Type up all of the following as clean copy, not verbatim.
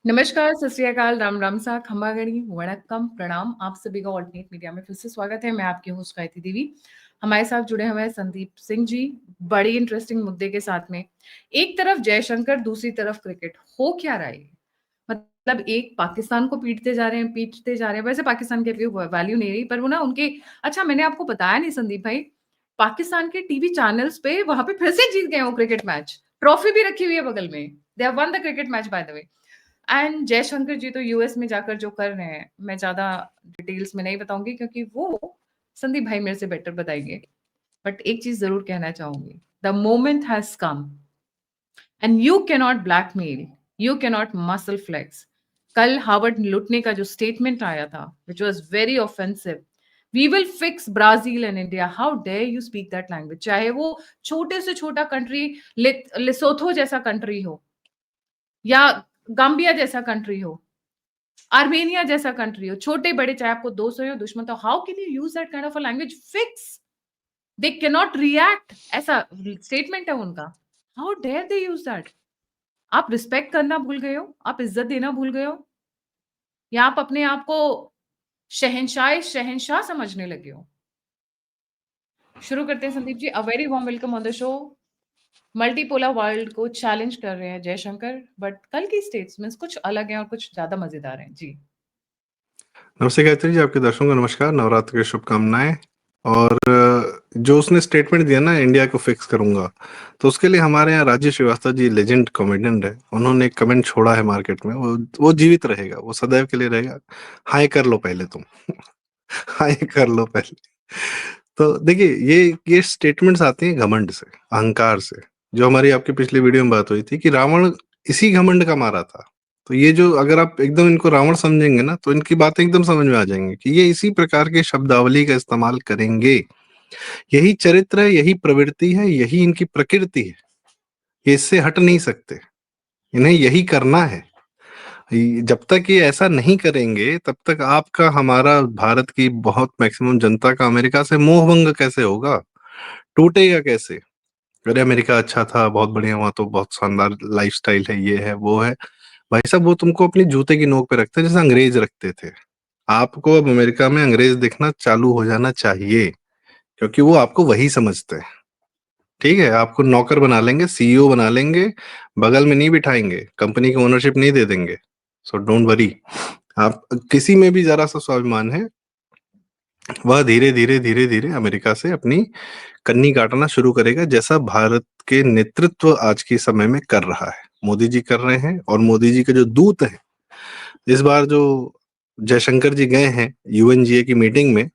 नमस्कार, सत श्री अकाल, राम राम सा, खम्बा गणी, वणक्कम, प्रणाम। आप सभी का ऑल्टरनेट मीडिया में फिर से स्वागत है। मैं आपकी होस्ट गायत्री देवी। हमारे साथ जुड़े हुए हैं संदीप सिंह जी, बड़ी इंटरेस्टिंग मुद्दे के साथ में। एक तरफ जयशंकर, दूसरी तरफ क्रिकेट। हो क्या रहा है? मतलब एक पाकिस्तान को पीटते जा रहे हैं। वैसे पाकिस्तान के लिए वैल्यू नहीं रही, पर वो ना उनके अच्छा मैंने आपको बताया नहीं संदीप भाई, पाकिस्तान के टीवी चैनल्स पे वहां पे फिर से जीत गए वो क्रिकेट मैच। ट्रॉफी भी रखी हुई है बगल में। They have won the cricket match by the way. And Jaishankar ji तो यूएस में जाकर जो कर रहे हैं, मैं ज्यादा डिटेल्स में नहीं बताऊंगी क्योंकि वो संदीप भाई मेरे से बेटर बताएंगे। बट एक चीज जरूर कहना चाहूंगी, the moment has come and you cannot blackmail, you cannot muscle flex. कल हार्वर्ड लुटने का जो स्टेटमेंट आया था which was very offensive, we will fix Brazil and India. How dare you speak that language? चाहे वो छोटे से छोटा कंट्री, लिसोथो जैसा कंट्री हो, या गाम्बिया जैसा कंट्री हो, आर्मेनिया जैसा कंट्री हो, छोटे बड़े चाहे आपको 200 हो दुश्मन, तो how can you use that kind of a language? Fix, they can not react, ऐसा स्टेटमेंट है उनका। How dare they use that? आप रिस्पेक्ट करना भूल गए हो? आप इज्जत देना भूल गए हो? या आप अपने आप को शहंशाह समझने लगे हो? शुरू करते हैं Sandeep ji. A very warm welcome on the show. Multipolar world को चैलेंज कर रहे हैं जयशंकर, बट कल की स्टेट्समेंट्स कुछ अलग हैं और कुछ ज्यादा मजेदार हैं जी। नमस्ते गायत्री जी, आपके दर्शकों को नमस्कार, नवरात्र की शुभकामनाएं। और जो उसने स्टेटमेंट दिया ना, इंडिया को फिक्स करूंगा, तो उसके लिए हमारे यहाँ राजीव श्रीवास्तव जी लेजेंड कॉमेडियन है, उन्होंने एक कमेंट छोड़ा है मार्केट में। वो जीवित रहेगा, वो सदैव के लिए रहेगा। हाय कर लो पहले तुम। हाय कर लो पहले। तो देखिए, ये स्टेटमेंट्स आती हैं घमंड से, अहंकार से। जो हमारी आपकी पिछली वीडियो में बात हुई थी कि रावण इसी घमंड का मारा था। तो ये जो, अगर आप एकदम इनको रावण समझेंगे ना, तो इनकी बातें एकदम समझ में आ जाएंगी कि ये इसी प्रकार के शब्दावली का इस्तेमाल करेंगे। यही चरित्र है, यही प्रवृत्ति है, यही इनकी प्रकृति है। ये इससे हट नहीं सकते, इन्हें यही करना है। जब तक ये ऐसा नहीं करेंगे, तब तक आपका, हमारा, भारत की बहुत मैक्सिमम जनता का अमेरिका से मोहभंग कैसे होगा, टूटेगा कैसे? अरे अमेरिका अच्छा था, बहुत बढ़िया, वहां तो बहुत शानदार लाइफस्टाइल है, ये है वो है। भाई साहब, वो तुमको अपनी जूते की नोक पे रखते हैं जैसे अंग्रेज रखते थे। आपको अब अमेरिका में अंग्रेज दिखना चालू हो जाना चाहिए, क्योंकि वो आपको वही समझते हैं। ठीक है, आपको नौकर बना लेंगे, सीईओ बना लेंगे, बगल में नहीं बिठाएंगे, कंपनी की ओनरशिप नहीं दे देंगे। So don't worry. आप किसी में भी जरा सा स्वाभिमान है, वह धीरे धीरे धीरे धीरे अमेरिका से अपनी कन्नी काटना शुरू करेगा, जैसा भारत के नेतृत्व आज के समय में कर रहा है। मोदी जी कर रहे हैं, और मोदी जी के जो दूत हैं, इस बार जो जयशंकर जी गए हैं यूएनजीए की मीटिंग में,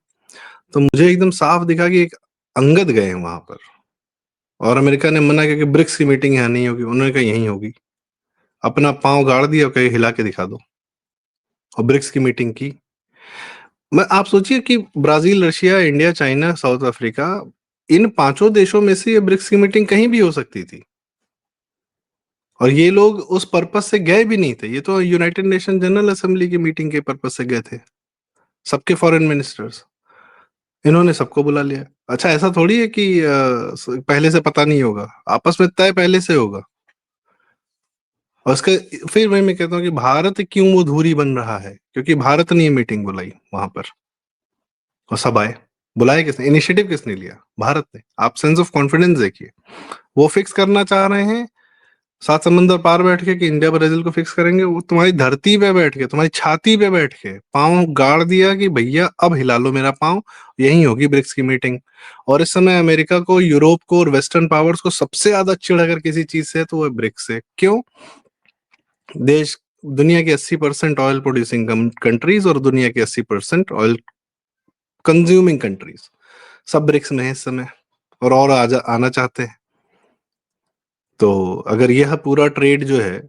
तो मुझे एकदम साफ दिखा कि एक अंगद गए हैं वहां पर। और अमेरिका ने मना किया कि ब्रिक्स की मीटिंग यहाँ नहीं होगी, उन्होंने कहा यहीं होगी। अपना पांव गाड़ दिया और कहीं हिला के दिखा दो, और ब्रिक्स की मीटिंग की। मैं, आप सोचिए कि Brazil, Russia, India, China, South Africa, इन पांचों देशों में से ये ब्रिक्स की मीटिंग कहीं भी हो सकती थी, और ये लोग उस पर्पस से गए भी नहीं थे। ये तो यूनाइटेड नेशन जनरल असेंबली की मीटिंग के पर्पस से गए थे, सबके फॉरेन मिनिस्टर्स। इन्होंने सबको बुला लिया। अच्छा, ऐसा थोड़ी है कि पहले से पता नहीं होगा, आपस में तय पहले से होगा। और उसके फिर मैं कहता हूँ कि भारत क्यों वो धुरी बन रहा है, क्योंकि भारत ने ये मीटिंग बुलाई वहां पर, और सब आए। बुलाए किसने, इनिशिएटिव किसने लिया? भारत ने। आप सेंस ऑफ कॉन्फिडेंस देखिए। वो फिक्स करना चाह रहे हैं सात समंदर पार बैठ के कि इंडिया ब्राजील को फिक्स करेंगे। वो तुम्हारी धरती पे बैठ के, तुम्हारी छाती पे बैठ के पांव गाड़ दिया कि भैया अब हिला लो मेरा पांव, यही होगी ब्रिक्स की मीटिंग। और इस समय अमेरिका को, यूरोप को और वेस्टर्न पावर्स को सबसे ज्यादा चिढ़ अगर किसी चीज से है तो वो है ब्रिक्स से। क्यों? देश, दुनिया की 80% ऑयल प्रोड्यूसिंग कंट्रीज और दुनिया की 80% ऑयल कंज्यूमिंग कंट्रीज, सब ब्रिक्स में है इस समय, और आना चाहते हैं। तो अगर यह पूरा ट्रेड जो है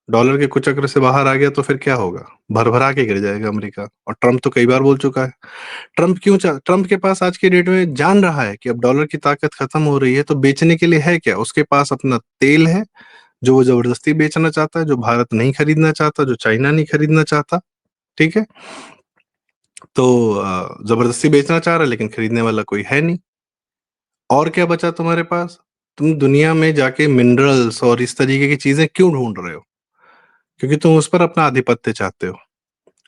डॉलर के कुचक्र से बाहर आ गया, तो फिर क्या होगा? भरभरा के गिर जाएगा अमेरिका। और ट्रम्प तो कई बार बोल चुका है। ट्रम्प के पास आज के डेट में जान रहा है कि अब डॉलर की ताकत खत्म हो रही है, तो बेचने के लिए है क्या? उसके पास अपना तेल है, जो वो जबरदस्ती बेचना चाहता है, जो भारत नहीं खरीदना चाहता, जो चाइना नहीं खरीदना चाहता। ठीक है, तो जबरदस्ती बेचना चाह रहा है, लेकिन खरीदने वाला कोई है नहीं। और क्या बचा तुम्हारे पास? तुम दुनिया में जाके मिनरल्स और इस तरीके की चीजें क्यों ढूंढ रहे हो? क्योंकि तुम उस पर अपना आधिपत्य चाहते हो।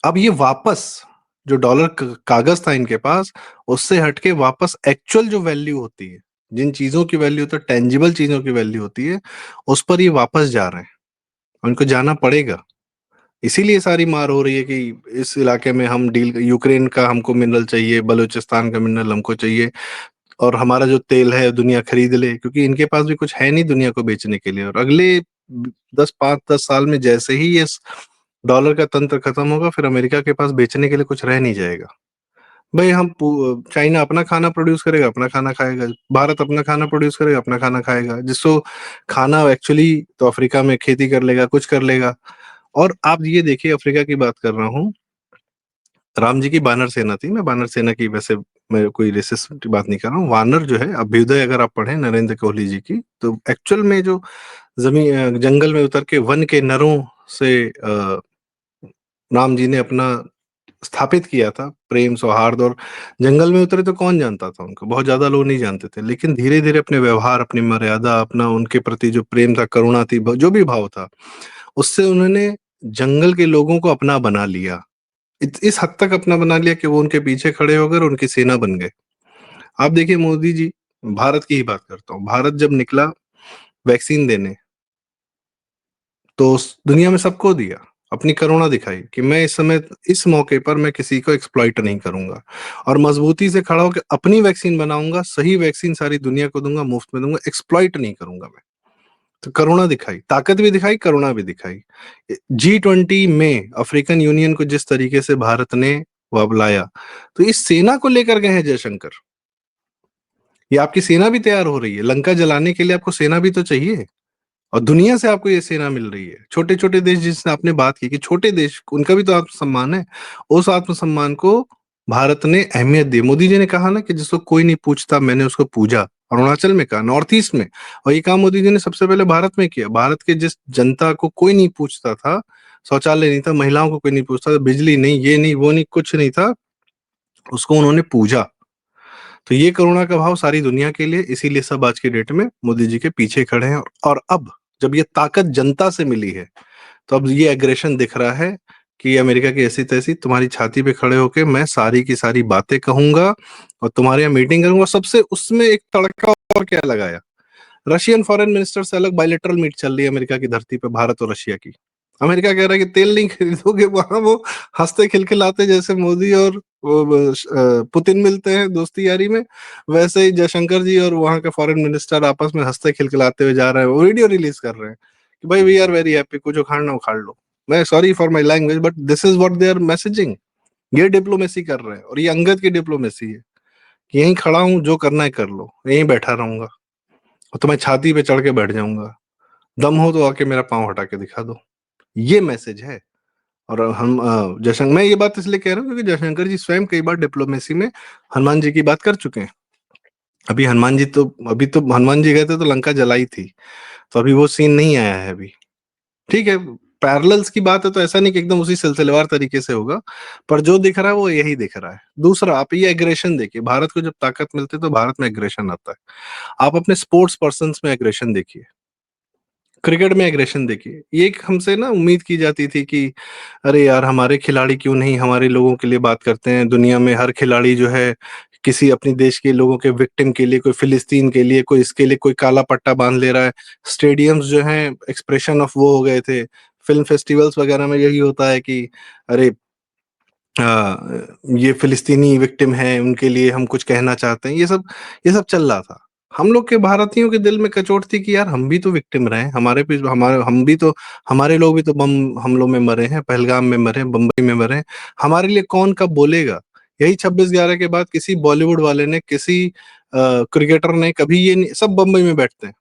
अब ये वापस जो डॉलर कागज था इनके पास, उससे हटके वापस एक्चुअल जो वैल्यू होती है, जिन चीजों की वैल्यू तो टेंजिबल चीजों की वैल्यू होती है, उस पर ये वापस जा रहे हैं। उनको जाना पड़ेगा। इसीलिए सारी मार हो रही है कि इस इलाके में हम डील, यूक्रेन का हमको मिनरल चाहिए, बलूचिस्तान का मिनरल हमको चाहिए, और हमारा जो तेल है दुनिया खरीद ले, क्योंकि इनके पास भी कुछ है नहीं दुनिया को बेचने के लिए। और अगले 10 5 10 साल में जैसे ही ये डॉलर का तंत्र खत्म होगा, फिर अमेरिका के पास बेचने के लिए कुछ रह नहीं जाएगा। भाई चाइना अपना खाना प्रोड्यूस करेगा, अपना खाना खाएगा, भारत अपना खाना प्रोड्यूस करेगा, अपना खाना खाएगा, जिसको खाना एक्चुअली तो अफ्रीका में खेती कर लेगा, कुछ कर लेगा। और आप ये देखिए, अफ्रीका की बात कर रहा हूँ, राम जी की बानर सेना थी। मैं बानर सेना की वैसे मैं कोई रेसिस्ट की बात नहीं कर रहा हूँ। वानर जो है, अभ्युदय अगर आप पढ़ें नरेंद्र कोहली जी की, तो एक्चुअल में जो जंगल में उतर के वन के नरों से राम जी ने अपना स्थापित किया था प्रेम सौहार्द। और जंगल में उतरे तो कौन जानता था उनको, बहुत ज्यादा लोग नहीं जानते थे, लेकिन धीरे धीरे अपने व्यवहार, अपनी मर्यादा, अपना उनके प्रति जो प्रेम था, करुणा थी, जो भी भाव था, उससे उन्होंने जंगल के लोगों को अपना बना लिया। इस हद तक अपना बना लिया कि वो उनके पीछे खड़े होकर उनकी सेना बन गए। आप देखिए मोदी जी, भारत की ही बात करता हूँ, भारत जब निकला वैक्सीन देने, तो दुनिया में सबको दिया, अपनी करुणा दिखाई कि मैं इस समय, इस मौके पर मैं किसी को एक्सप्लॉइट नहीं करूंगा, और मजबूती से खड़ा होकर अपनी वैक्सीन बनाऊंगा, सही वैक्सीन सारी दुनिया को दूंगा, मुफ्त में दूंगा, एक्सप्लॉइट नहीं करूंगा मैं। तो करुणा दिखाई, ताकत भी दिखाई, करुणा भी दिखाई। G20 में अफ्रीकन यूनियन को जिस तरीके से भारत ने बुलाया, तो इस सेना को लेकर गए हैं जयशंकर। ये आपकी सेना भी तैयार हो रही है, लंका जलाने के लिए आपको सेना भी तो चाहिए, और दुनिया से आपको ये सेना मिल रही है। छोटे छोटे देश, जिसने आपने बात की कि छोटे देश, उनका भी तो आत्मसम्मान है, उस आत्मसम्मान को भारत ने अहमियत दी। मोदी जी ने कहा ना कि जिसको कोई नहीं पूछता मैंने उसको पूजा, अरुणाचल में कहा, नॉर्थ ईस्ट में। और ये काम मोदी जी ने सबसे पहले भारत में किया। भारत के जिस जनता को कोई नहीं पूछता था, शौचालय नहीं था, महिलाओं को कोई नहीं पूछता था, बिजली नहीं, ये नहीं, वो नहीं, कुछ नहीं था, उसको उन्होंने पूजा। तो ये करुणा का भाव सारी दुनिया के लिए, इसीलिए सब आज के डेट में मोदी जी के पीछे खड़े हैं। और अब जब ये ताकत जनता से मिली है, तो अब ये एग्रेशन दिख रहा है कि अमेरिका की ऐसी तैसी तुम्हारी छाती पे खड़े होके मैं सारी की सारी बातें कहूंगा और तुम्हारे यहाँ मीटिंग करूंगा सबसे। उसमें एक तड़का और क्या लगाया, रशियन फॉरेन मिनिस्टर से अलग बायलैटरल मीट चल रही है अमेरिका की धरती पे, भारत और रशिया की। अमेरिका कह रहा है कि तेल नहीं खरीदोगे, वहां वो हंसते खिलखिलाते, जैसे मोदी और पुतिन मिलते हैं दोस्ती यारी में, वैसे ही जयशंकर जी और वहां के फॉरेन मिनिस्टर आपस में हंसते खिलखिलाते हुए जा रहे हैं, वो वीडियो रिलीज कर रहे हैं कि भाई वी आर वेरी हैप्पी, कुछ उखाड़ना उखाड़ लो। मैं sorry for my language, but this is what they are messaging. ये डिप्लोमेसी कर रहे हैं, और ये अंगद की डिप्लोमेसी है कि यहीं खड़ा हूं, जो करना है कर लो, यहीं बैठा रहूंगा और तुम्हें छाती पे चढ़ के बैठ जाऊंगा, दम हो तो आके मेरा पांव हटा के दिखा दो। ये मैसेज है। और हम जयशंकर, मैं ये बात इसलिए कह रहा हूँ क्योंकि जयशंकर जी स्वयं कई बार डिप्लोमेसी में हनुमान जी की बात कर चुके हैं। अभी हनुमान जी तो, अभी तो हनुमान जी गए थे तो लंका जलाई थी, तो अभी वो सीन नहीं आया है अभी। ठीक है, पैरेलल्स की बात है तो ऐसा नहीं कि एकदम उसी सिलसिलेवार तरीके से होगा, पर जो दिख रहा है वो यही दिख रहा है। दूसरा, आप ये एग्रेशन देखिए, भारत को जब ताकत मिलती है तो भारत में एग्रेशन आता है। आप अपने स्पोर्ट्स पर्सन में एग्रेशन देखिए, क्रिकेट में एग्रेशन देखिए। ये एक हमसे ना उम्मीद की जाती थी कि अरे यार हमारे खिलाड़ी क्यों नहीं हमारे लोगों के लिए बात करते हैं। दुनिया में हर खिलाड़ी जो है किसी अपनी देश के लोगों के विक्टिम के लिए, कोई फिलिस्तीन के लिए, कोई इसके लिए कोई काला पट्टा बांध ले रहा है। स्टेडियम्स जो हैं एक्सप्रेशन ऑफ वो हो गए थे। फिल्म फेस्टिवल्स वगैरह में यही होता है कि अरे ये फिलिस्तीनी विक्टिम है, उनके लिए हम कुछ कहना चाहते हैं। ये सब चल रहा था। हम लोग के भारतीयों के दिल में कचोट थी कि यार हम भी तो विक्टिम रहे, हमारे पे हमारे हम भी तो, हमारे लोग भी तो बम हमलों में मरे हैं, पहलगाम में मरे हैं, बम्बई में मरे हैं। हमारे लिए कौन कब बोलेगा। यही 26/11 के बाद किसी बॉलीवुड वाले ने, किसी क्रिकेटर ने कभी ये नहीं, सब बम्बई में बैठते हैं।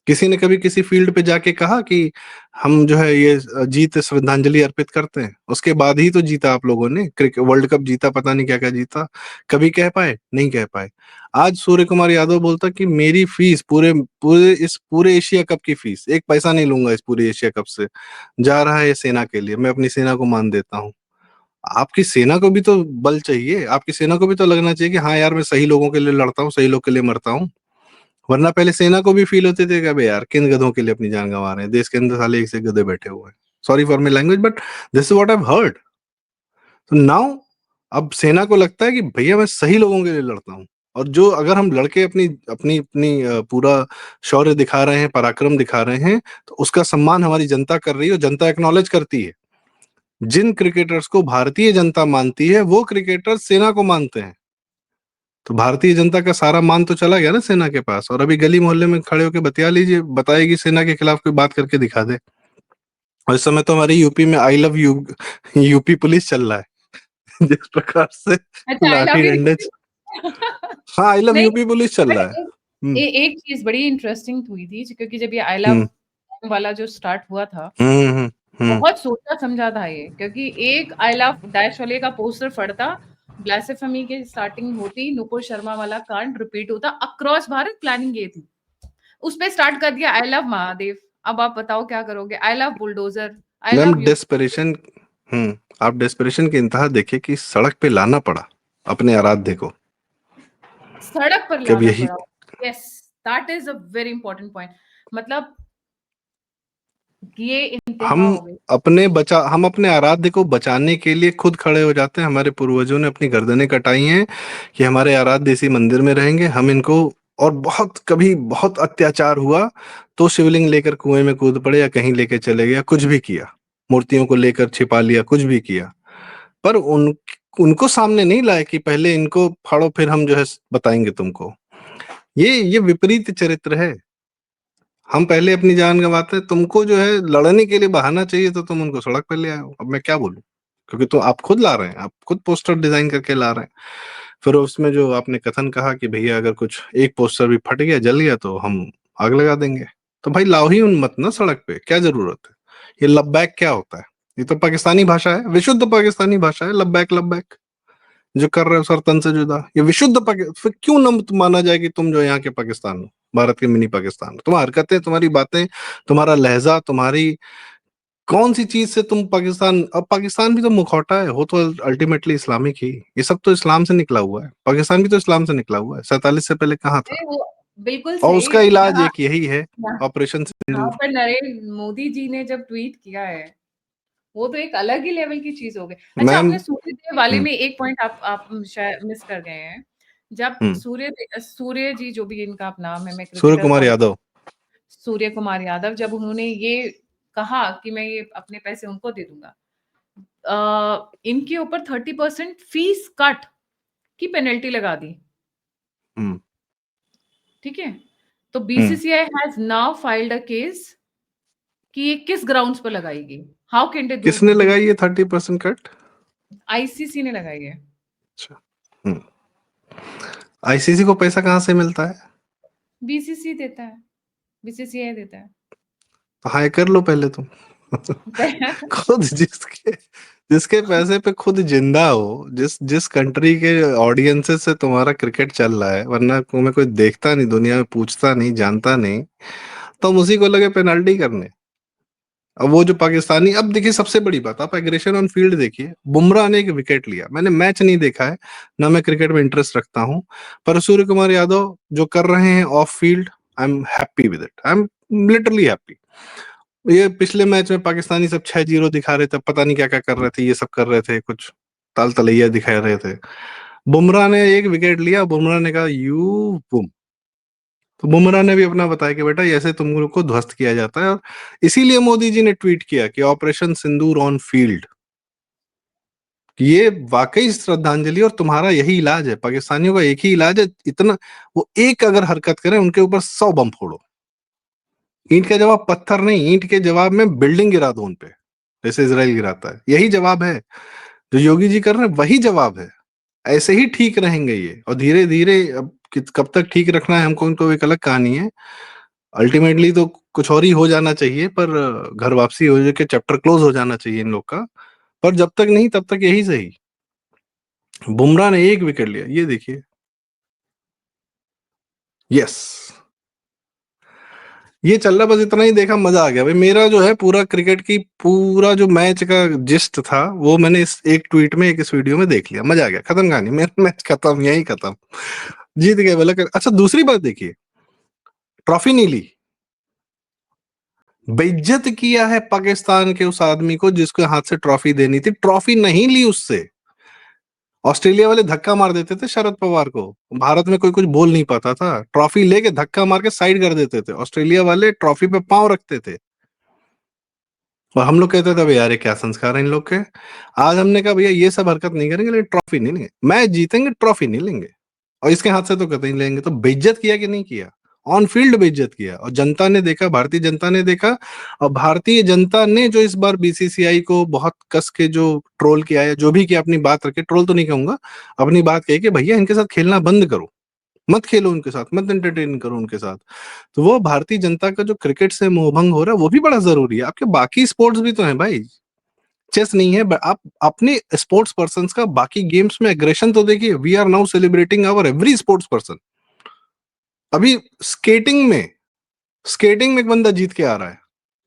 किसी ने कभी किसी फील्ड पे जाके कहा कि हम जो है ये जीत श्रद्धांजलि अर्पित करते हैं। उसके बाद ही तो जीता आप लोगों ने, क्रिकेट वर्ल्ड कप जीता, पता नहीं क्या क्या जीता। कभी कह पाए, नहीं कह पाए। आज सूर्य कुमार यादव बोलता कि मेरी फीस पूरे पूरे इस पूरे एशिया कप की फीस, एक पैसा नहीं लूंगा इस पूरे एशिया कप से, जा रहा है ये सेना के लिए, मैं अपनी सेना को मान देता हूँ। आपकी सेना को भी तो बल चाहिए, आपकी सेना को भी तो लगना चाहिए कि हाँ यार मैं सही लोगों के लिए लड़ता हूँ, सही लोग के लिए मरता हूँ। वरना पहले सेना को भी फील होते थे कि अबे यार किन गधों के लिए अपनी जान गंवा रहे हैं, देश के अंदर साले एक से गधे बैठे हुए हैं। Sorry for my language, but this is what I have heard. तो नाउ अब सेना को लगता है कि भैया मैं सही लोगों के लिए लड़ता हूँ, और जो अगर हम लड़के अपनी अपनी अपनी पूरा शौर्य दिखा रहे हैं, पराक्रम दिखा रहे हैं, तो उसका सम्मान हमारी जनता कर रही है, और जनता एक्नॉलेज करती है। जिन क्रिकेटर्स को भारतीय जनता मानती है, वो क्रिकेटर सेना को मानते हैं। तो भारतीय जनता का सारा मान तो चला गया ना सेना के पास, और अभी गली मोहल्ले में खड़े होकर बतिया लीजिए, बताएगी सेना के खिलाफ कोई बात करके दिखा दे। और इस समय तो हमारी यूपी में I love you UP police चल रहा है। जिस प्रकार से अच्छा, आई लाठी लव यू डंडे, यूपी। हाँ आई लव नहीं, यूपी पुलिस चल बट रहा है। हम्म एक चीज बड़ी इंटरेस्टिंग हुई थी, क्योंकि जब ये आई लव हम्म वाला जो स्टार्ट हुआ था, हम्म हम्म हम्म। बहुत सोचा समझा था ये, क्योंकि एक आई लव डैश वाले का पोस्टर फटता, ब्लास्फेमी की स्टार्टिंग होती, नुपुर शर्मा वाला कांड रिपीट होता, अक्रॉस भारत प्लानिंग ये थी। उस पे स्टार्ट कर दिया आई लव महादेव। अब आप बताओ क्या करोगे? I love bulldozer, I ma'am love you. Desperation, आप डेस्परेशन की इंतहा देखिए कि सड़क पे लाना पड़ा अपने आराध्य को। सड़क पर कब लाना यही पड़ा। Yes, that is a very important point. मतलब ये इंतहा हम हो गई। हम अपने आराध्य को बचाने के लिए खुद खड़े हो जाते हैं। हमारे पूर्वजों ने अपनी गर्दनें कटाई हैं कि हमारे आराध्य इसी मंदिर में रहेंगे, हम इनको, और बहुत कभी बहुत अत्याचार हुआ तो शिवलिंग लेकर कुएं में कूद पड़े, या कहीं लेके चले गए, या कुछ भी किया, मूर्तियों को लेकर छिपा लिया, कुछ भी किया। पर उनको सामने नहीं लाए कि पहले इनको फाड़ो फिर हम जो है बताएंगे तुमको। ये विपरीत चरित्र है। हम पहले अपनी जान गंवाते हैं, तुमको जो है लड़ने के लिए बहाना चाहिए तो तुम उनको सड़क पे ले आए हो। अब मैं क्या बोलूं, क्योंकि तो आप खुद ला रहे हैं, आप खुद पोस्टर डिजाइन करके ला रहे हैं। फिर उसमें जो आपने कथन कहा कि भैया अगर कुछ एक पोस्टर भी फट गया, जल गया, तो हम आग लगा देंगे। तो भाई लाओ ही उन मत ना सड़क पे, क्या जरूरत है? ये लबैक क्या होता है? ये तो पाकिस्तानी भाषा है, विशुद्ध पाकिस्तानी भाषा है, लबैक लबैक जो कर रहे हो सर तन से जुदा। ये विशुद्ध फिर क्यों न माना जाए कि तुम जो यहाँ के पाकिस्तान हो, भारत के मिनी पाकिस्तान हो? तुम्हारी हरकतें, तुम्हारी बातें, तुम्हारा लहजा, तुम्हारी कौन सी चीज से तुम पाकिस्तान, अब पाकिस्तान भी तो मुखौटा है, हो तो अल्टीमेटली इस्लामिक ही। ये सब तो इस्लाम से निकला हुआ है, पाकिस्तान भी तो इस्लाम से निकला हुआ है। 47 से पहले कहाँ था? अरे वो बिल्कुल और सही। उसका इलाज यहाँ एक यही है, यहाँ ऑपरेशन यहाँ सिंदूर। पर नरेंद्र मोदी जी ने जब ट्वीट किया है, वो तो एक अलग ही लेवल की चीज हो गई। अच्छा, मैम, आपने सूर्यदेव वाले हम्म में एक पॉइंट आप शायद मिस कर गए हैं। जब हम्म सूर्य जी, जो भी इनका आप नाम है, मैं सूर्य क्रिकेटर कुमार कौन, यादव। सूर्य कुमार यादव, जब उन्होंने ये कहा कि मैं ये अपने पैसे उनको दे दूंगा, इनके ऊपर 30% फीस कट की पेनल्टी लगा दी। हम्म ठीक है, तो hmm BCCI has now filed a case कि ये किस ग्राउंड्स पर लगाएगी, हाउ कैन दे किसने डू। लगाई ये 30% कट? आईसीसी ने लगाई है। अच्छा। हम्म आईसीसी को पैसा कहाँ से मिलता है? बीसीसी देता है, बीसीसीआई देता है। तो हाय कर लो पहले तुम। खुद जिसके जिसके पैसे पे खुद जिंदा हो, जिस जिस कंट्री के ऑडियंसेस से तुम्हारा क्रिकेट चल रहा है, वरना तुम्हें कोई देखता नहीं, दुनिया में पूछता नहीं, जानता नहीं, तो उसी को लगे पेनल्टी करने। अब वो जो पाकिस्तानी, अब देखिए सबसे बड़ी बात, आप एग्रेशन ऑन फील्ड देखिए। बुमराह ने एक विकेट लिया, मैंने मैच नहीं देखा है, ना मैं क्रिकेट में इंटरेस्ट रखता हूं, पर सूर्य कुमार यादव जो कर रहे हैं of field, I am happy with it, I am literally happy. ये पिछले मैच में पाकिस्तानी सब 6-0 दिखा रहे थे, पता नहीं क्या क्या कर रहे थे, ये सब कर रहे थे, कुछ ताल तलैया दिखा रहे थे। बुमराह ने एक विकेट लिया, बुमराह ने कहा यू बुम। तो बुमराह ने भी अपना बताया कि बेटा ऐसे तुम लोग को ध्वस्त किया जाता है, और इसीलिए मोदी जी ने ट्वीट किया कि ऑपरेशन सिंदूर ऑन फील्ड। ये वाकई श्रद्धांजलि, और तुम्हारा यही इलाज है, पाकिस्तानियों का एक ही इलाज है, इतना वो एक अगर हरकत करें उनके ऊपर 100 बम फोड़ो। ईंट के जवाब पत्थर नहीं, ईंट के जवाब में बिल्डिंग गिरा दो उनपे, जैसे इसराइल गिराता है। यही जवाब है जो योगी जी कर रहे हैं, वही जवाब है। ऐसे ही ठीक रहेंगे ये, और धीरे धीरे, अब कब तक ठीक रखना है हमको, उनको एक अलग कहानी है। अल्टीमेटली तो कुछ और ही हो जाना चाहिए, पर घर वापसी हो जाके चैप्टर क्लोज हो जाना चाहिए इन लोग का। पर जब तक नहीं तब तक यही सही। बुमराह ने एक विकेट लिया, ये देखिए। यस, ये चल रहा, बस इतना ही देखा, मजा आ गया भाई। मेरा जो है पूरा क्रिकेट की पूरा जो मैच का जिस्ट था, वो मैंने इस एक ट्वीट में, एक इस वीडियो में देख लिया, मजा आ गया, खत्म कहानी, मेरा मैच खत्म, यही खत्म, जीत गए बोला कर। अच्छा दूसरी बात देखिए, ट्रॉफी नहीं ली, बेइज्जत किया है पाकिस्तान के उस आदमी को जिसके हाथ से ट्रॉफी देनी थी, ट्रॉफी नहीं ली उससे। ऑस्ट्रेलिया वाले धक्का मार देते थे शरद पवार को, भारत में कोई कुछ बोल नहीं पाता था, ट्रॉफी लेके धक्का मार के साइड कर देते थे, ऑस्ट्रेलिया वाले ट्रॉफी पे पांव रखते थे। और हम लोग कहते थे भैया यार ये क्या संस्कार है इन लोग के। आज हमने कहा भैया ये सब हरकत नहीं करेंगे, लेकिन ट्रॉफी नहीं लेंगे, मैच जीतेंगे ट्रॉफी नहीं लेंगे, और इसके हाथ से तो कतई नहीं लेंगे। तो बेइज्जत किया कि नहीं किया? ऑन फील्ड बेइज्जत किया, और जनता ने देखा, भारतीय जनता ने देखा। और भारतीय जनता ने जो इस बार बीसीसीआई को बहुत कस के जो ट्रोल किया है, जो भी किया, अपनी बात रखे, ट्रोल तो नहीं कहूंगा, अपनी बात कही कि भैया इनके साथ खेलना बंद करो, मत खेलो उनके साथ, मत एंटरटेन करो उनके साथ। तो वो भारतीय जनता का जो क्रिकेट से मोहभंग हो रहा है वो भी बड़ा जरूरी है। आपके बाकी स्पोर्ट्स भी तो हैं भाई, चेस नहीं है, आप अपने स्पोर्ट्स पर्सन का बाकी गेम्स में एग्रेशन तो देखिए। We are now celebrating our every sports person. अभी स्केटिंग में एक बंदा जीत के आ रहा है,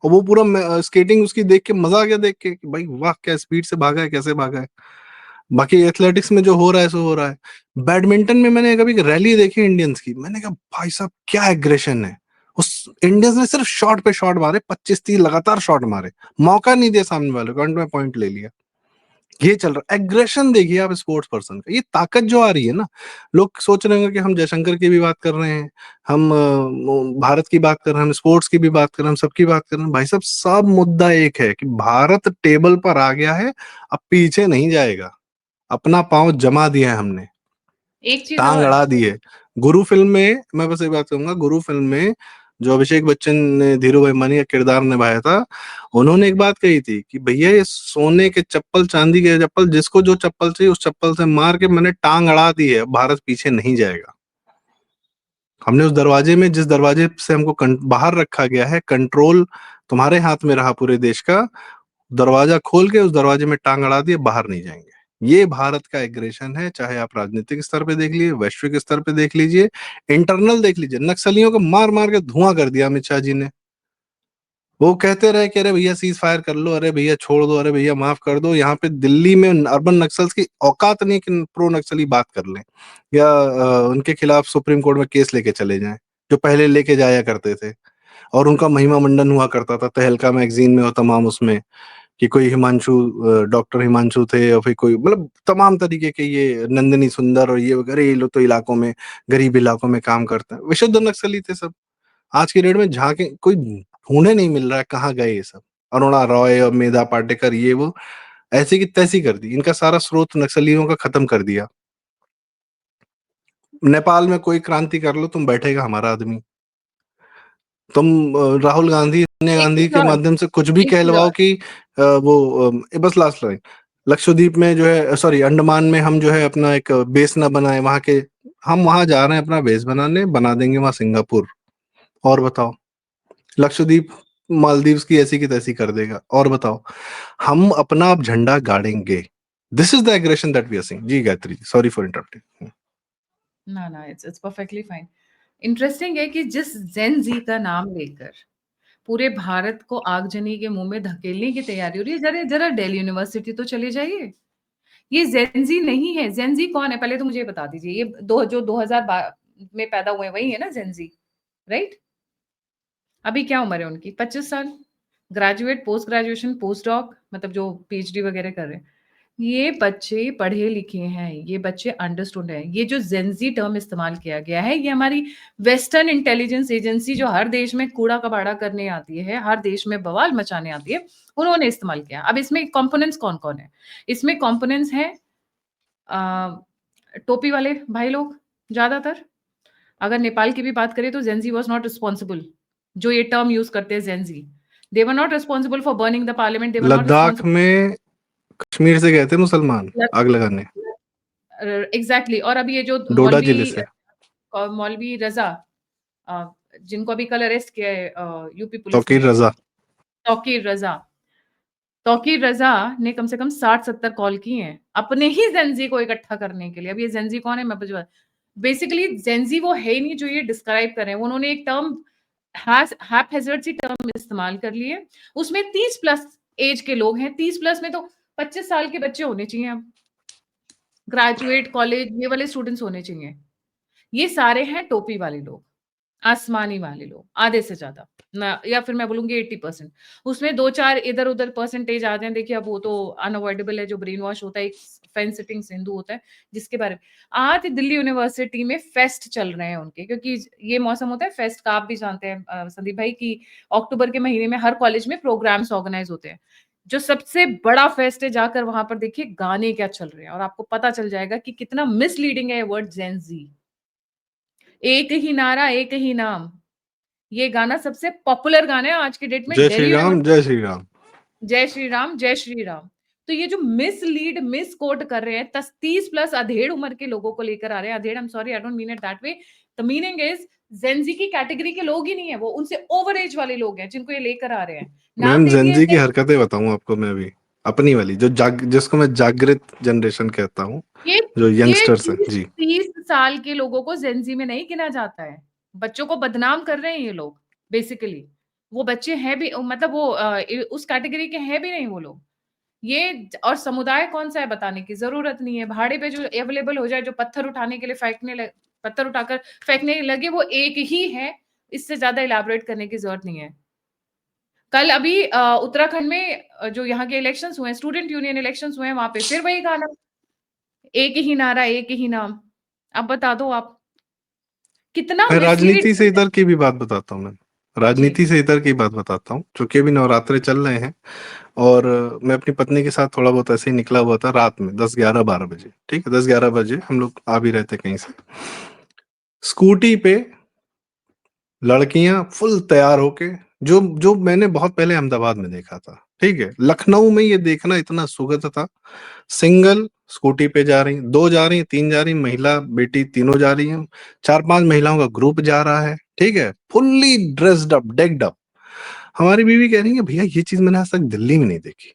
और वो पूरा स्केटिंग उसकी देख के मजा आ गया, देख के कि भाई वाह क्या स्पीड से भागा है, कैसे भागा है। बाकी एथलेटिक्स में जो हो रहा है सो हो रहा है। बैडमिंटन में मैंने कभी रैली देखी इंडियंस की, मैंने कहा भाई साहब क्या एग्रेशन है। उस इंडियंस ने सिर्फ शॉट पे शॉट मारे, 25-30 लगातार शॉट मारे, मौका नहीं दिया सामने वाले को, अंत में पॉइंट ले लिया। ये चल रहा एग्रेशन देखिए आप स्पोर्ट्स पर्सन का, ये ताकत जो आ रही है ना। लोग सोच रहे होंगे कि हम जयशंकर की भी बात कर रहे हैं, हम भारत की बात कर रहे हैं, हम स्पोर्ट्स की भी बात कर रहे हैं, हम सबकी बात कर रहे हैं। भाई साहब सब मुद्दा एक है कि भारत टेबल पर आ गया है, अब पीछे नहीं जाएगा। अपना पांव जमा दिया है हमने, एक चीज टांग और, अड़ा दी है। गुरु फिल्म में मैं बस एक बात कहूंगा, गुरु फिल्म में जो अभिषेक बच्चन ने धीरू भाई मानी का किरदार निभाया था, उन्होंने एक बात कही थी कि भैया ये सोने के चप्पल, चांदी के चप्पल, जिसको जो चप्पल चाहिए उस चप्पल से मार के मैंने टांग अड़ा दी है, भारत पीछे नहीं जाएगा। हमने उस दरवाजे में, जिस दरवाजे से हमको बाहर रखा गया है, कंट्रोल तुम्हारे हाथ में रहा पूरे देश का, दरवाजा खोल के उस दरवाजे में टांग अड़ा दिए, बाहर नहीं जाएंगे। ये भारत का एग्रेशन है, चाहे आप राजनीतिक स्तर पे देख लीजिए, वैश्विक स्तर पे देख लीजिए, इंटरनल देख लीजिए। नक्सलियों को मार मार के धुआं कर दिया अमित शाह जी ने। वो कहते रहे कि अरे भैया सीज फायर कर लो, अरे भैया छोड़ दो, अरे भैया माफ कर दो। यहाँ पे दिल्ली में अर्बन नक्सल्स की औकात नहीं कि प्रो नक्सली बात कर लें, या उनके खिलाफ सुप्रीम कोर्ट में केस लेके चले जाएं, जो पहले लेके जाया करते थे। और उनका महिमा मंडन हुआ करता था तहलका मैगजीन में और तमाम उसमें, कि कोई हिमांशु, डॉक्टर हिमांशु थे, और फिर कोई मतलब तमाम तरीके के, ये नंदिनी सुंदर और ये वगैरह, ये लोग तो इलाकों में, गरीब इलाकों में काम करते हैं, विशुद्ध नक्सली थे सब। आज की डेट में झांके कोई ढूंढे नहीं मिल रहा है कहाँ गए ये सब। अरुणा रॉय और मेधा पाटेकर, ये वो ऐसी की तैसी कर दी, इनका सारा स्रोत नक्सलियों का खत्म कर दिया। नेपाल में कोई क्रांति कर लो तुम, बैठेगा हमारा आदमी। तुम राहुल गांधी, सोनिया एक गांधी चीज के और, माध्यम से कुछ भी एक चीज कहलवाओ और, कि बस लास्ट लाइन, लक्षद्वीप में जो है, सॉरी अंडमान में हम जो है अपना एक बेस ना बनाए वहां के, हम वहां जा रहे हैं अपना बेस बनाने, बना देंगे वहां सिंगापुर। और बताओ, लक्षद्वीप मालदीव्स की ऐसी की तैसी कर देगा, और बताओ, हम अपना अब झंडा गाड़ेंगे। This is the aggression that we are seeing. जी गायत्री, सॉरी फॉर इंटरप्टिंग। ना ना, इट्स परफेक्टली फाइन। इंटरेस्टिंग है कि जिस जेन जी का नाम लेकर पूरे भारत को आगजनी के मुंह में धकेलने की तैयारी हो रही है, जरा जरा दिल्ली यूनिवर्सिटी तो चले जाइए। ये जेनजी नहीं है। जेनजी कौन है पहले तो मुझे बता दीजिए। ये जो 2000 में पैदा हुए वही है ना जेनजी, राइट? अभी क्या उम्र है उनकी? 25 साल। Graduate, post graduation, post doc, मतलब जो पीएचडी वगैरह कर रहे हैं। ये बच्चे पढ़े लिखे हैं, ये बच्चे अंडरस्टूड हैं। ये जो जेनजी टर्म इस्तेमाल किया गया है, ये हमारी वेस्टर्न इंटेलिजेंस एजेंसी जो हर देश में कूड़ा कबाड़ा करने आती है, हर देश में बवाल मचाने आती है, उन्होंने इस्तेमाल किया। अब इसमें कंपोनेंट्स कौन कौन है? इसमें कंपोनेंट्स हैं टोपी वाले भाई लोग ज्यादातर। अगर नेपाल की भी बात करें तो जेनजी वाज नॉट रिस्पॉन्सिबल। जो ये टर्म यूज करते हैं Gen Z, they were not responsible for burning the parliament, they were not Ladakh responsible. में कश्मीर से गए थे मुसलमान आग लगाने, एग्जैक्टली। और अभी ये जो डोडा मौलवी जिले से। मौलवी रजा, जिनको अभी कल अरेस्ट किया है यूपी पुलिस तौकीर ने, रजा। तौकीर रजा। तौकीर रजा ने कम से कम 60-70 कॉल किए हैं अपने ही जेंजी को इकट्ठा करने के लिए। अब ये जेंजी कौन है मैं बता, बेसिकली जेंजी वो है ही नहीं जो ये डिस्क्राइब कर रहे हैं। उन्होंने एक टर्म हैपहैजर्ड सी टर्म इस्तेमाल कर ली है। उसमें 30 प्लस एज के लोग हैं। 30 प्लस में तो 25 साल के बच्चे होने चाहिए, अब ग्रेजुएट कॉलेज ये वाले स्टूडेंट्स होने चाहिए। ये सारे हैं टोपी वाले लोग। आसमानी वाले लोग, आधे से ज़्यादा ना, या फिर मैं बोलूँगी 80%। उसमें 2-4 इधर-उधर परसेंटेज आते हैं, देखिए अब वो तो अनअवॉइडेबल है, जो ब्रेन वॉश होता है, एक फेंस सिटिंग सिंधु होता है, जिसके बारे में आज दिल्ली यूनिवर्सिटी में फेस्ट चल रहे हैं उनके, क्योंकि ये मौसम होता है फेस्ट का, आप भी जानते हैं संदीप भाई, कि अक्टूबर के महीने में हर कॉलेज में प्रोग्राम्स ऑर्गेनाइज़ होते हैं। जो सबसे बड़ा फेस्ट है, जाकर वहाँ पर देखिए गाने क्या चल रहे हैं, और आपको पता चल जाएगा कि कितना मिसलीडिंग है ये वर्ड जेन ज़ी। एक ही नारा, एक ही नाम। ये गाना सबसे पॉपुलर गाना है आज की डेट में जय श्री दिल्ली राम, यूनिवर्सिटी। जय श्री राम। जय श्री राम, जय श्री राम। तो ये जो मिसलीड, मिसकोट कर रहे हैं, 30 प्लस अधेड़ उम्र के लोगों को लेकर आ रहे हैं। अधेड़, I am sorry, I don't mean it that way. The meaning is Gen Z की कैटेगरी के लोग ही नहीं है वो, उनसे ओवर एज वाले लोग हैं जिनको ये लेकर आ रहे हैं। नाम मैम दे दिया जेनजी की है हरकतें बताऊं आपको मैं अभी, अपनी वाली जो जिसको मैं जागृत जनरेशन कहता हूँ, ये जो ये यंगस्टर्स हैं 20 जी। 30 साल के लोगों को जेन ज़ी में नहीं गिना जाता है। बच्चों को बदनाम कर रहे हैं ये लोग बेसिकली। वो बच्चे हैं भी, मतलब वो उस कैटेगरी के हैं भी नहीं वो लोग। ये और समुदाय कौन-सा है बताने की ज़रूरत नहीं है। भाड़े पे जो अवेलेबल हो जाए, जो पत्थर उठाने के लिए पत्थर उठाकर फेंकने लगे, वो एक ही है। इससे ज़्यादा इलैबोरेट करने की ज़रूरत नहीं है। कल अभी उत्तराखंड में जो यहाँ के इलेक्शंस हुए हैं, स्टूडेंट यूनियन इलेक्शंस हुए हैं, वहाँ पे फिर वही गाना, एक ही नारा, एक ही नाम। अब बता दो आप, कितना मैं मिसलीड राजनीति से करते हैं। इधर की भी बात बताता हूँ मैं। जी। राजनीति से इधर की बात बताता हूँ, चूंकि अभी नवरात्रे चल रहे हैं और मैं अपनी पत्नी के साथ थोड़ा बहुत ऐसे ही निकला हुआ था रात में 10-11-12 बजे, ठीक है, 10-11 बजे हम लोग आ भी रहे थे कहीं से। स्कूटी पे लड़कियां फुल तैयार होके, जो जो मैंने बहुत पहले अहमदाबाद में देखा था, ठीक है, लखनऊ में ये देखना इतना सुखद था। सिंगल स्कूटी पे जा रही, दो जा रही, तीन जा रही, महिला बेटी तीनों जा रही हैं, 4-5 महिलाओं का ग्रुप जा रहा है, ठीक है, fully dressed up, decked up. हमारी बीवी कह रही है भैया ये चीज मैंने आज तक दिल्ली में नहीं देखी।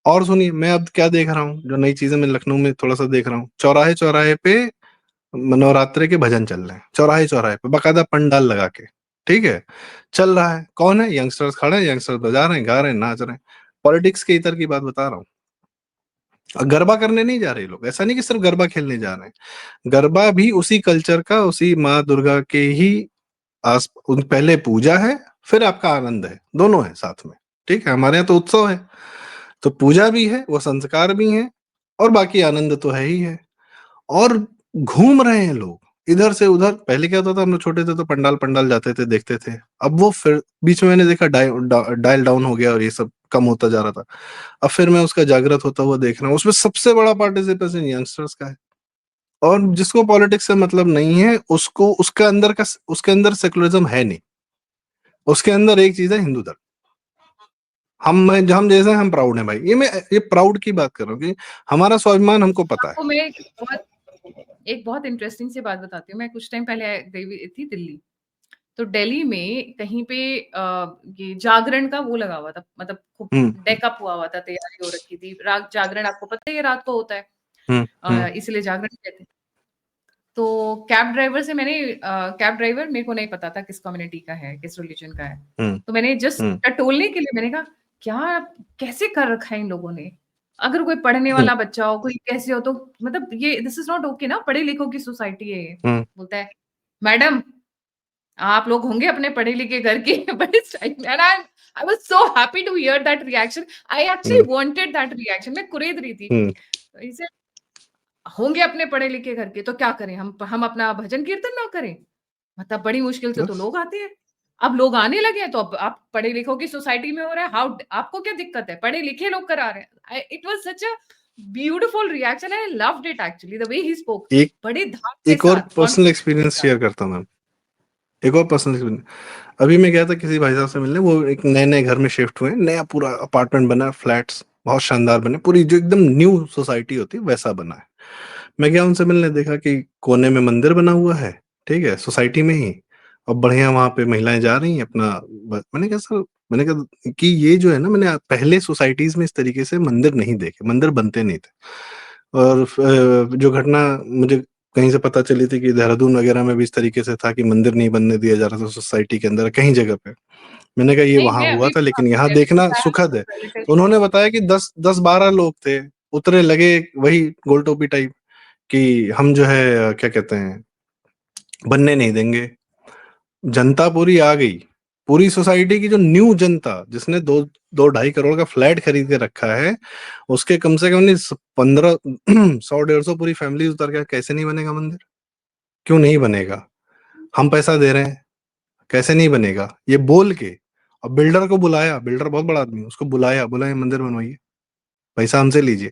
और सुनिए मैं अब क्या देख रहा हूँ, जो नई चीजें मैं लखनऊ में थोड़ा सा देख रहा हूँ, चौराहे चौराहे पे नवरात्रे के भजन चल रहे हैं, चौराहे चौराहे पे बाकायदा पंडाल लगा के, ठीक है, चल रहा है। कौन है? यंगस्टर्स खड़े हैं, यंगस्टर्स बजा रहे हैं, गा रहे हैं, नाच रहे हैं। पॉलिटिक्स के इतर की बात बता रहा हूँ। गरबा करने नहीं जा रहे लोग, ऐसा नहीं कि सिर्फ गरबा खेलने जा रहे हैं, गरबा भी उसी कल्चर का, उसी माँ दुर्गा के ही पहले पूजा है, फिर आपका आनंद है, दोनों है साथ में, ठीक है। हमारे यहाँ तो उत्सव है, तो पूजा भी है, वो संस्कार भी है, और बाकी आनंद तो है ही है। और घूम रहे हैं लोग इधर से उधर। पहले क्या होता था, हम लोग छोटे थे तो पंडाल पंडाल जाते थे, देखते थे। अब वो फिर बीच में मैंने देखा डायल डाउन हो गया और ये सब कम होता जा रहा था। अब फिर मैं उसका जागृत होता हुआ देख रहा हूँ, उसमें सबसे बड़ा पार्टिसिपेशन यंगस्टर्स का है। और जिसको पॉलिटिक्स से मतलब नहीं है, उसको उसके अंदर सेकुलरिज्म है नहीं, उसके अंदर एक चीज है, हिंदू धर्म। हम जैसे हैं, हम प्राउड हैं भाई। ये प्राउड की बात कर रहा हूँ कि हमारा स्वाभिमान हमको पता है। आपको मैं एक बहुत इंटरेस्टिंग सी बात बताती हूँ। मैं कुछ टाइम पहले गई हुई थी दिल्ली। तो दिल्ली में कहीं पे ये जागरण का वो लगा हुआ था, मतलब खूब हम्म डेकअप हुआ था, तैयारी हो रखी थी। रात जागरण आपको पता ही है रात को होता है, हम्म हम्म इसलिए जागरण कहते हैं। तो कैब ड्राइवर से मैंने कैब ड्राइवर, मेरे को नहीं पता था किस कम्युनिटी का है, किस रिलीजन का है। हम्म तो मैंने जस्ट हम्म टटोलने के लिए मैंने कहा, क्या कैसे कर रखा है इन लोगों ने? अगर कोई पढ़ने हम्म वाला बच्चा हो, कोई कैसे हो, तो मतलब ये दिस इज नॉट ओके ना, पढ़े लिखों की सोसाइटी है ये। हम्म बोलता है, मैडम आप लोग होंगे अपने पढ़े लिखे घर के बड़े स्टाइल में। And I was so happy to hear that reaction. I hmm actually wanted that reaction. मैं कुरेद रही थी। हम्म इसे होंगे अपने पढ़े लिखे घर के, तो क्या करें, हम अपना भजन कीर्तन ना करें? मतलब बड़ी मुश्किल से तो बस लोग आते हैं। अब लोग आने लगे हैं, तो अब आप पढ़े लिखों की सोसाइटी में हो रहा है, हाउ आपको क्या दिक्कत है? पढ़े लिखे लोग करा रहे हैं। It was such a beautiful reaction. I loved it actually the way he spoke. एक बड़े धाम के एक और साथ, पर्सनल कॉन्फिडेंस के एक्सपीरियंस साथ। शेयर करता हूँ मैम। एक और पर्सनल एक्सपीरियंस। अभी मैं गया था किसी भाई साहब से मिलने, वो एक नए नए घर में शिफ्ट हुए, नया पूरा अपार्टमेंट बना, फ्लैट्स बहुत शानदार बने, पूरी जो एकदम न्यू सोसाइटी होती है वैसा बना है। मैं गया उनसे मिलने, देखा कि कोने में मंदिर बना हुआ है, ठीक है, सोसाइटी में ही। और बढ़िया वहां पे महिलाएं जा रही हैं अपना। मैंने कहा सर, मैंने कहा कि ये जो है ना, मैंने पहले सोसाइटीज में इस तरीके से मंदिर नहीं देखे, मंदिर बनते नहीं थे। और जो घटना मुझे कहीं से पता चली थी कि देहरादून वगैरह में भी इस तरीके से था कि मंदिर नहीं बनने दिया जा रहा था सोसाइटी के अंदर कहीं जगह पे। मैंने कहा ये नहीं, वहां मैं हुआ अभी था, भी लेकिन आपको यहाँ देखना सुखद है। रिलेटिव। तो उन्होंने बताया कि 10-12 लोग थे, उतरे लगे वही गोल टोपी टाइप, कि हम जो है क्या कहते हैं, बनने नहीं देंगे। जनता पूरी आ गई, पूरी सोसाइटी की जो न्यू जनता जिसने 2-2.5 करोड़ का फ्लैट खरीद के रखा है, उसके कम से कम नहीं 15 100-150 पूरी फैमिली उतर गया। कैसे नहीं बनेगा मंदिर? क्यों नहीं बनेगा? हम पैसा दे रहे हैं, कैसे नहीं बनेगा? ये बोल के और बिल्डर को बुलाया, बिल्डर बहुत बड़ा आदमी है, उसको बुलाया, बोला ये मंदिर बनवाइए, पैसा हमसे लीजिए।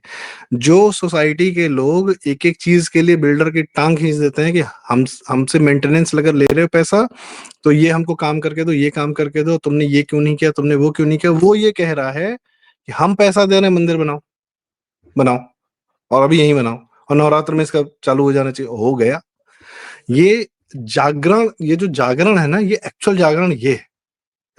जो सोसाइटी के लोग एक-एक चीज के लिए बिल्डर की टांग खींच देते हैं कि हमसे मेंटेनेंस अगर ले रहे हो पैसा, तो ये हमको काम करके दो, ये काम करके दो, तुमने ये क्यों नहीं किया, तुमने वो क्यों नहीं किया। वो ये कह रहा है कि हम पैसा दे रहे हैं, मंदिर बनाओ, बनाओ और अभी यहीं बनाओ और नवरात्र में इसका चालू हो जाना चाहिए। हो गया। ये जागरण, ये जो जागरण है ना, ये एक्चुअल जागरण ये है।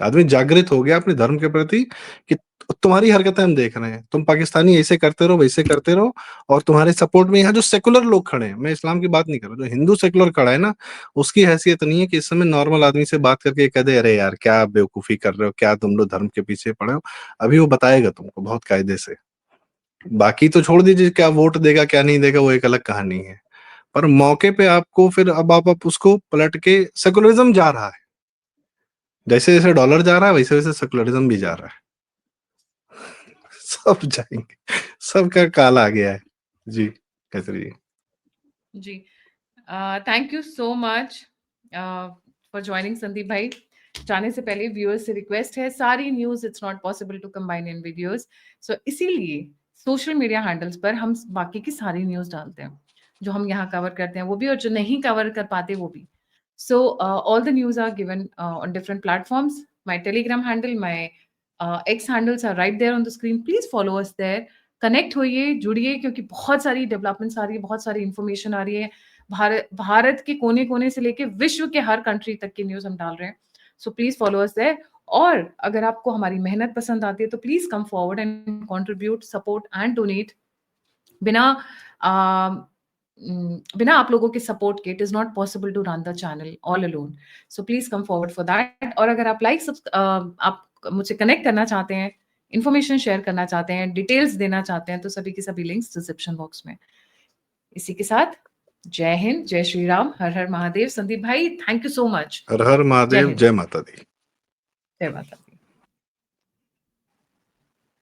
आदमी जागृत हो गया अपने धर्म के प्रति कि तुम्हारी हरकतें हम देख रहे हैं, तुम पाकिस्तानी ऐसे करते रहो, वैसे करते रहो, और तुम्हारे सपोर्ट में यहाँ जो सेकुलर लोग खड़े हैं, मैं इस्लाम की बात नहीं कर रहा, जो हिंदू सेकुलर खड़ा है ना, उसकी हैसियत नहीं है कि इस समय नॉर्मल आदमी से बात करके कह दे अरे यार क्या बेवकूफी कर रहे हो, क्या तुम लोग धर्म के पीछे पड़े हो। अभी वो बताएगा तुमको बहुत कायदे से। बाकी तो छोड़ दीजिए, क्या वोट देगा क्या नहीं देगा वो एक अलग कहानी है, पर मौके पे आपको फिर अब आप उसको पलट के, सेकुलरिज्म जा रहा है, जैसे जैसे डॉलर जा रहा है वैसे वैसे सेकुलरिज्म भी जा रहा है। सब जाएंगे, सबका काल आ गया है। जी कैसरी जी। जी, thank you so much for joining Sandeep भाई। जाने से पहले व्यूअर्स से रिक्वेस्ट है, सारी news it's not possible to combine in videos, so इसीलिए सोशल मीडिया हैंडल्स पर हम बाकी की सारी न्यूज़ डालते हैं, जो हम यहाँ कवर करते हैं वो भी, और जो नहीं कवर कर पाते वो भी। So all the news are given on different platforms. My Telegram handle, my X handles are right there on the screen. Please follow us there. Connect होइए, जुड़िए, क्योंकि बहुत सारी डेवलपमेंट्स आ रही है, बहुत सारी इंफॉर्मेशन आ रही है। भारत के कोने-कोने से लेके विश्व के हर कंट्री तक की न्यूज़ हम डाल रहे हैं। So please follow us there. और अगर आपको हमारी मेहनत पसंद आती है तो please come forward and contribute, support and donate. बिना बिना आप लोगों के सपोर्ट के it is not possible to run the channel all alone. So please come forward for that. और अगर आप आप मुझसे कनेक्ट करना चाहते हैं, इंफॉर्मेशन शेयर करना चाहते हैं, डिटेल्स देना चाहते हैं, तो सभी के सभी लिंक्स डिस्क्रिप्शन बॉक्स में। इसी के साथ जय हिंद, जय श्री राम, हर हर महादेव। संदीप भाई, थैंक यू सो मच। हर हर जय महादेव, हिंद, जय माता दी। जय माता दी।